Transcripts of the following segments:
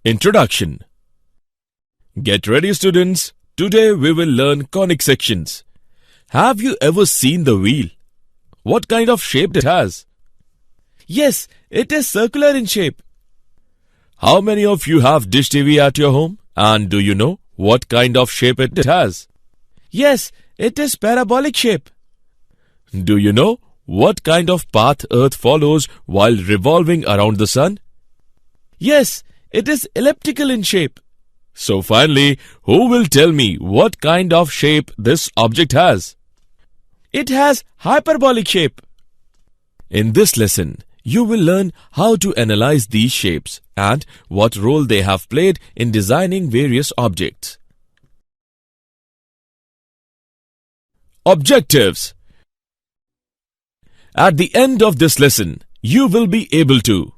Introduction. Get ready, students. Today we will learn conic sections. Have you ever seen the wheel? What kind of shape it has? Yes, it is circular in shape. How many of you have dish TV at your home? And do you know what kind of shape it has? Yes, it is parabolic shape. Do you know what kind of path Earth follows while revolving around the sun? Yes, it is elliptical in shape. So finally, who will tell me what kind of shape this object has? It has hyperbolic shape. In this lesson, you will learn how to analyze these shapes and what role they have played in designing various objects. Objectives. At the end of this lesson, you will be able to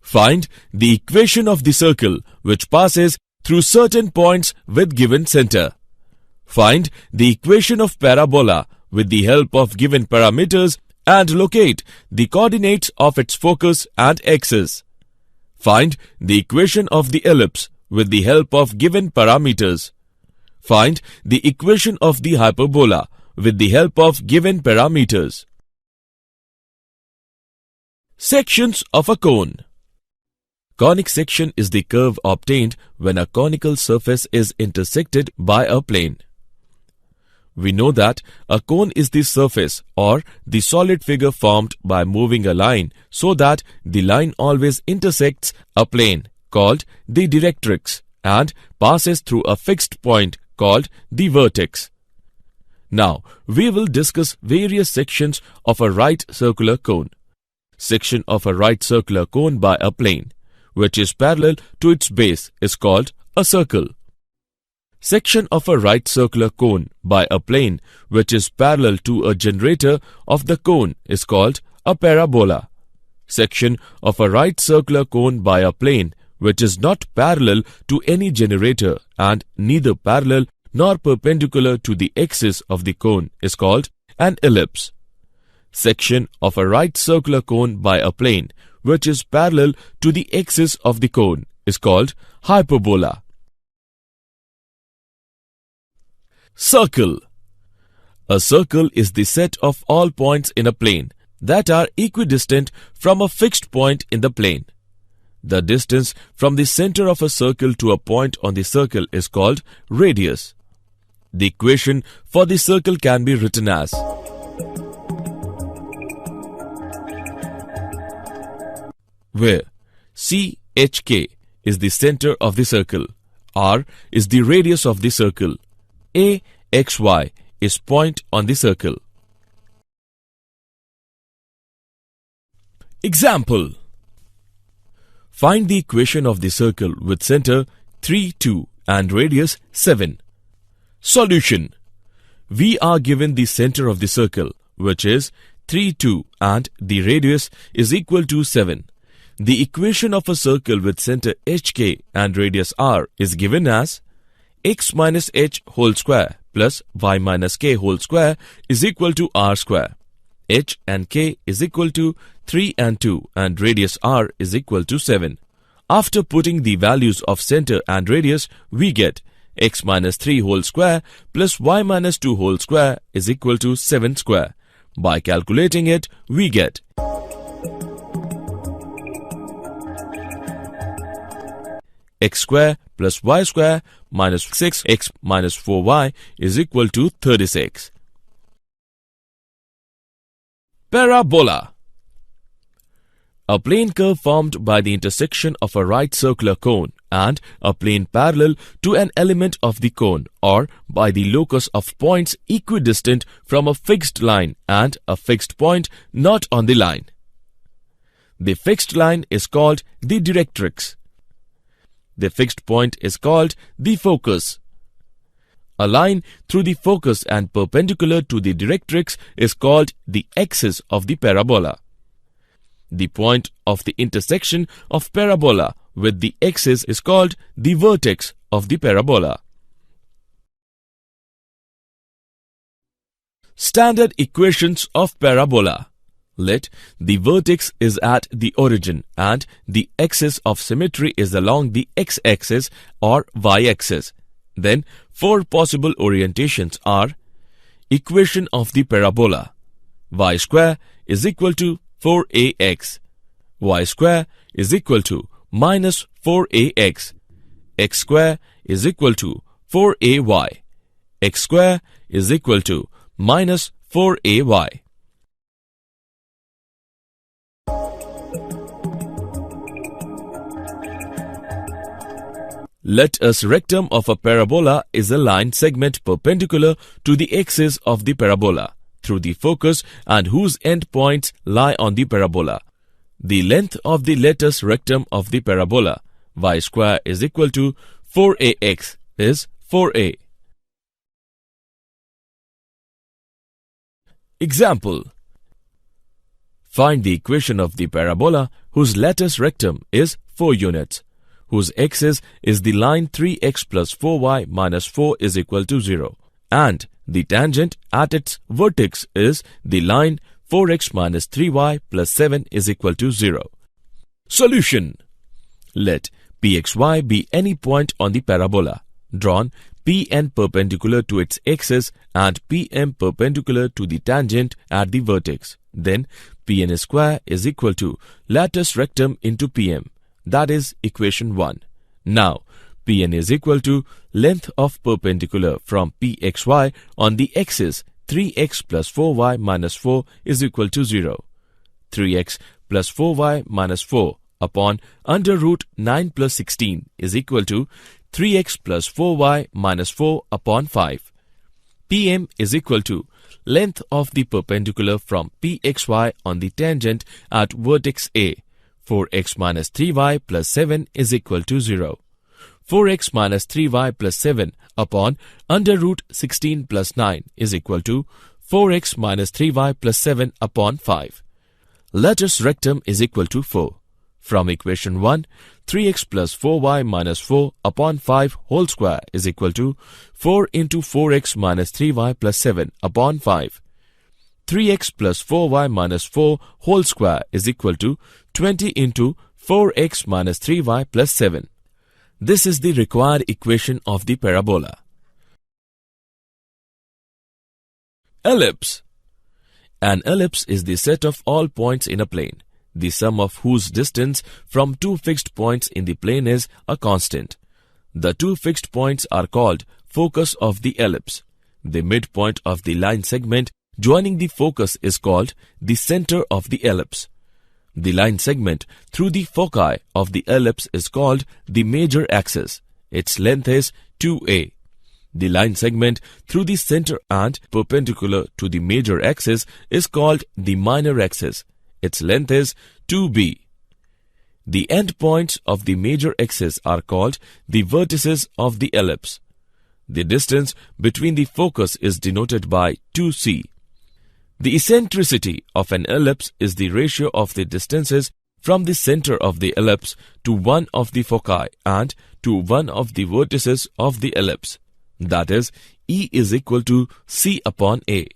find the equation of the circle which passes through certain points with given center. Find the equation of parabola with the help of given parameters and locate the coordinates of its focus and axis. Find the equation of the ellipse with the help of given parameters. Find the equation of the hyperbola with the help of given parameters. Sections of a cone. Conic section is the curve obtained when a conical surface is intersected by a plane. We know that a cone is the surface or the solid figure formed by moving a line so that the line always intersects a plane called the directrix and passes through a fixed point called the vertex. Now, we will discuss various sections of a right circular cone. Section of a right circular cone by a plane, which is parallel to its base, is called a circle. Section of a right circular cone by a plane which is parallel to a generator of the cone is called a parabola. Section of a right circular cone by a plane which is not parallel to any generator and neither parallel nor perpendicular to the axis of the cone is called an ellipse. Section of a right circular cone by a plane which is parallel to the axis of the cone is called hyperbola. Circle. A circle is the set of all points in a plane that are equidistant from a fixed point in the plane. The distance from the center of a circle to a point on the circle is called radius. The equation for the circle can be written as where CHK is the center of the circle, R is the radius of the circle, AXY is point on the circle. Example. Find the equation of the circle with center 3, 2 and radius 7. Solution. We are given the center of the circle, which is 3, 2 and the radius is equal to 7. The equation of a circle with center HK and radius R is given as x minus h whole square plus y minus k whole square is equal to r square. H and k is equal to 3 and 2 and radius r is equal to 7. After putting the values of center and radius, we get x minus 3 whole square plus y minus 2 whole square is equal to 7 square. By calculating it, we get x square plus y square minus 6x minus 4y is equal to 36. Parabola. A plane curve formed by the intersection of a right circular cone and a plane parallel to an element of the cone or by the locus of points equidistant from a fixed line and a fixed point not on the line. The fixed line is called the directrix. The fixed point is called the focus. A line through the focus and perpendicular to the directrix is called the axis of the parabola. The point of the intersection of parabola with the axis is called the vertex of the parabola. Standard equations of parabola. Let the vertex is at the origin and the axis of symmetry is along the x-axis or y-axis. Then 4 possible orientations are: equation of the parabola, y square is equal to 4ax, y square is equal to minus 4ax, x square is equal to 4ay, x square is equal to minus 4ay. Let us rectum of a parabola is a line segment perpendicular to the axis of the parabola through the focus and whose end points lie on the parabola. The length of the latus rectum of the parabola, y square is equal to 4ax, is 4a. Example: find the equation of the parabola whose latus rectum is 4 units, whose axis is the line 3x plus 4y minus 4 is equal to 0, and the tangent at its vertex is the line 4x minus 3y plus 7 is equal to 0. Solution: let pxy be any point on the parabola, drawn Pn perpendicular to its axis and Pm perpendicular to the tangent at the vertex. Then Pn square is equal to latus rectum into Pm. That is equation 1. Now, Pn is equal to length of perpendicular from Pxy on the axis 3x plus 4y minus 4 is equal to 0. 3x plus 4y minus 4 upon under root 9 plus 16 is equal to 3x plus 4y minus 4 upon 5. Pm is equal to length of the perpendicular from Pxy on the tangent at vertex A. 4x minus 3y plus 7 is equal to 0. 4x minus 3y plus 7 upon under root 16 plus 9 is equal to 4x minus 3y plus 7 upon 5. Latus rectum is equal to 4. From equation 1, 3x plus 4y minus 4 upon 5 whole square is equal to 4 into 4x minus 3y plus 7 upon 5. 3x plus 4y minus 4 whole square is equal to 20 into 4x minus 3y plus 7. This is the required equation of the parabola. Ellipse. An ellipse is the set of all points in a plane, the sum of whose distance from two fixed points in the plane is a constant. The two fixed points are called focus of the ellipse. The midpoint of the line segment joining the focus is called the center of the ellipse. The line segment through the foci of the ellipse is called the major axis. Its length is 2a. The line segment through the center and perpendicular to the major axis is called the minor axis. Its length is 2b. The endpoints of the major axis are called the vertices of the ellipse. The distance between the focus is denoted by 2c. The eccentricity of an ellipse is the ratio of the distances from the center of the ellipse to one of the foci and to one of the vertices of the ellipse. That is, E is equal to C upon A.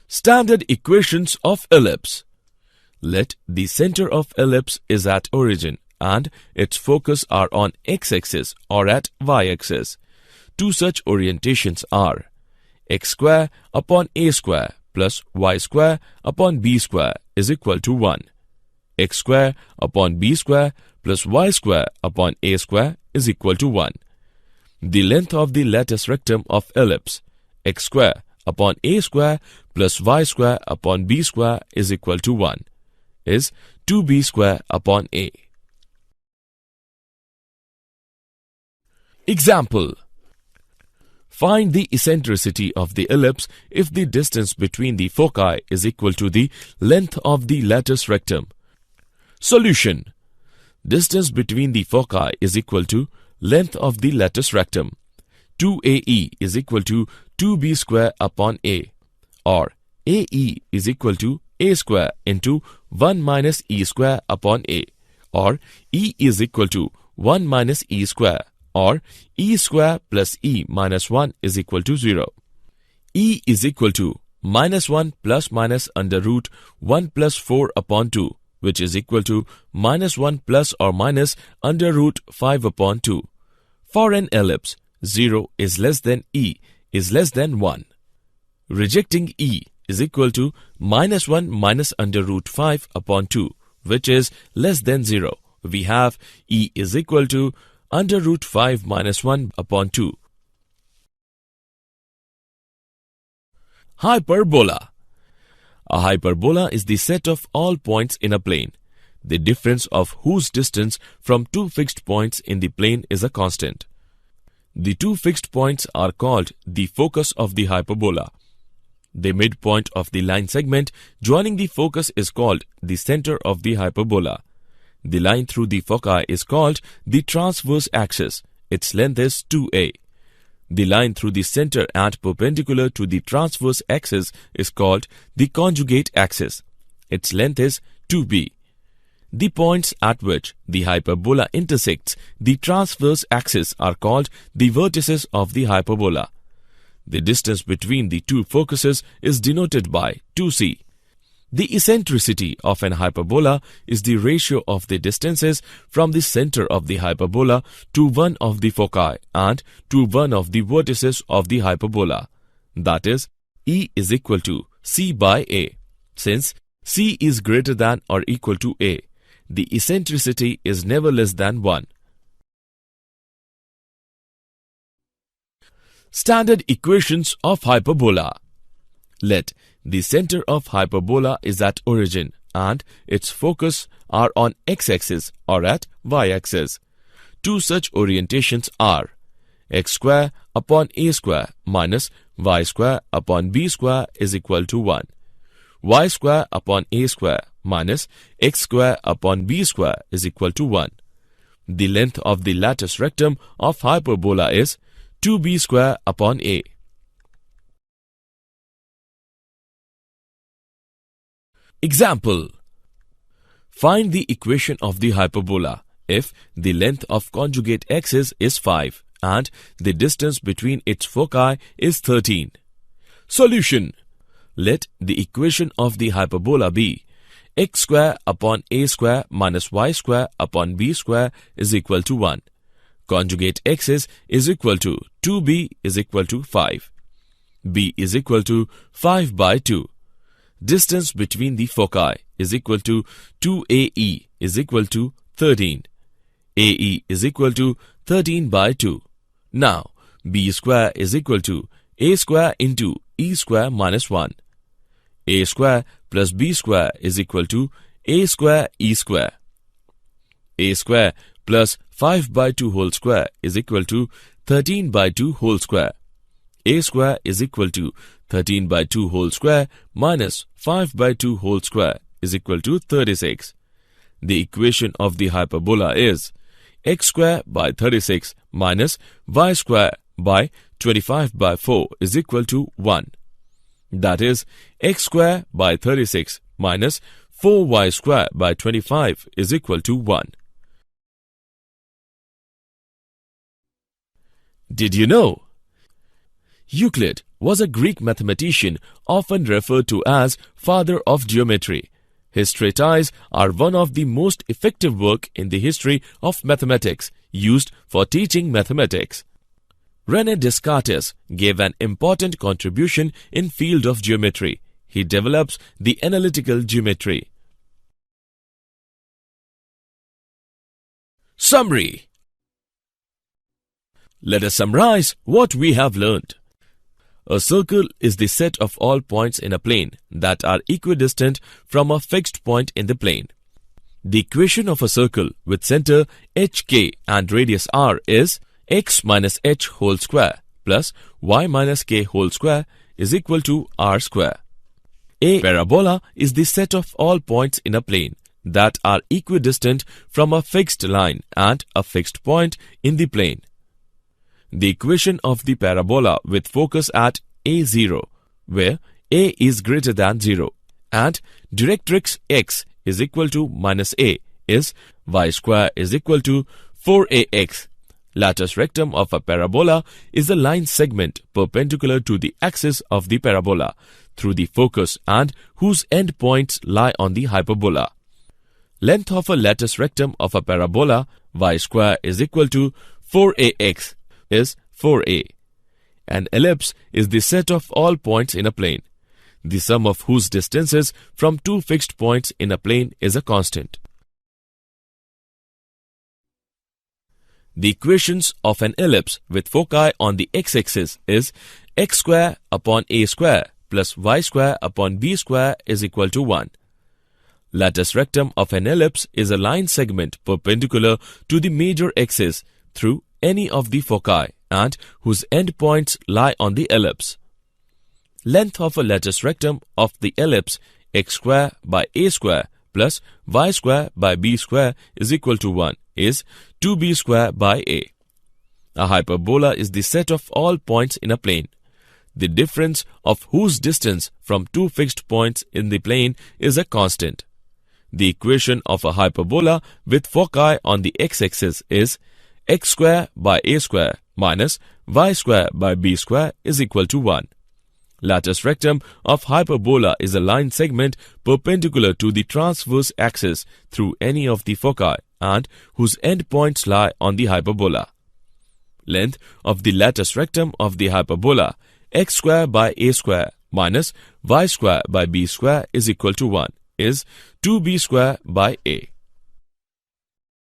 Standard equations of ellipse. Let the center of ellipse is at origin and its focus are on x-axis or at y-axis. Two such orientations are x square upon a square plus y square upon b square is equal to 1. X square upon b square plus y square upon a square is equal to 1. The length of the latus rectum of ellipse x square upon a square plus y square upon b square is equal to 1 is 2b square upon a. Example: find the eccentricity of the ellipse if the distance between the foci is equal to the length of the latus rectum. Solution: distance between the foci is equal to length of the latus rectum. 2AE is equal to 2B square upon A, or AE is equal to A square into 1 minus E square upon A, or E is equal to 1 minus E square, or E square plus E minus 1 is equal to 0. E is equal to minus 1 plus minus under root 1 plus 4 upon 2, which is equal to minus 1 plus or minus under root 5 upon 2. For an ellipse, 0 is less than e is less than 1. Rejecting e is equal to minus 1 minus under root 5 upon 2, which is less than 0. We have e is equal to under root 5 minus 1 upon 2. Hyperbola. A hyperbola is the set of all points in a plane, the difference of whose distance from two fixed points in the plane is a constant. The two fixed points are called the focus of the hyperbola. The midpoint of the line segment joining the focus is called the center of the hyperbola. The line through the foci is called the transverse axis. Its length is 2a. The line through the center and perpendicular to the transverse axis is called the conjugate axis. Its length is 2b. The points at which the hyperbola intersects the transverse axis are called the vertices of the hyperbola. The distance between the two focuses is denoted by 2c. The eccentricity of an hyperbola is the ratio of the distances from the center of the hyperbola to one of the foci and to one of the vertices of the hyperbola. That is, E is equal to c by a. Since c is greater than or equal to a, the eccentricity is never less than 1. Standard equations of hyperbola. Let the center of hyperbola is at origin and its focus are on x-axis or at y-axis. Two such orientations are x square upon a square minus y square upon b square is equal to 1. Y square upon a square minus x square upon b square is equal to 1. The length of the latus rectum of hyperbola is 2b square upon a. Example. Find the equation of the hyperbola if the length of conjugate axis is 5 and the distance between its foci is 13. Solution. Let the equation of the hyperbola be x square upon a square minus y square upon b square is equal to 1. Conjugate axis is equal to 2b is equal to 5. b is equal to 5 by 2. Distance between the foci is equal to 2ae is equal to 13. ae is equal to 13 by 2. Now, b square is equal to a square into e square minus 1. A square plus b square is equal to a square e square. A square plus 5 by 2 whole square is equal to 13 by 2 whole square. A square is equal to 13 by 2 whole square minus 5 by 2 whole square is equal to 36. The equation of the hyperbola is x square by 36 minus y square by 25 by 4 is equal to 1. That is, x square by 36 minus 4y square by 25 is equal to 1. Did you know? Euclid was a Greek mathematician often referred to as father of geometry. His treatises are one of the most effective work in the history of mathematics used for teaching mathematics. René Descartes gave an important contribution in field of geometry. He develops the analytical geometry. Summary. Let us summarize what we have learned. A circle is the set of all points in a plane that are equidistant from a fixed point in the plane. The equation of a circle with center hk and radius r is x minus h whole square plus y minus k whole square is equal to r square. A parabola is the set of all points in a plane that are equidistant from a fixed line and a fixed point in the plane. The equation of the parabola with focus at a0, where a is greater than 0, and directrix x is equal to minus a is y square is equal to 4ax. Latus rectum of a parabola is a line segment perpendicular to the axis of the parabola through the focus and whose endpoints lie on the hyperbola. Length of a latus rectum of a parabola y square is equal to 4ax is 4a. An ellipse is the set of all points in a plane, the sum of whose distances from two fixed points in a plane is a constant. The equations of an ellipse with foci on the x-axis is x square upon a square plus y square upon b square is equal to 1. Latus rectum of an ellipse is a line segment perpendicular to the major axis through any of the foci and whose endpoints lie on the ellipse. Length of a latus rectum of the ellipse x square by a square plus y square by b square is equal to 1 is 2b square by a. A hyperbola is the set of all points in a plane, the difference of whose distance from two fixed points in the plane is a constant. The equation of a hyperbola with foci on the x-axis is x square by a square minus y square by b square is equal to 1. Latus rectum of hyperbola is a line segment perpendicular to the transverse axis through any of the foci and whose endpoints lie on the hyperbola. Length of the latus rectum of the hyperbola x square by a square minus y square by b square is equal to 1 is 2b square by a.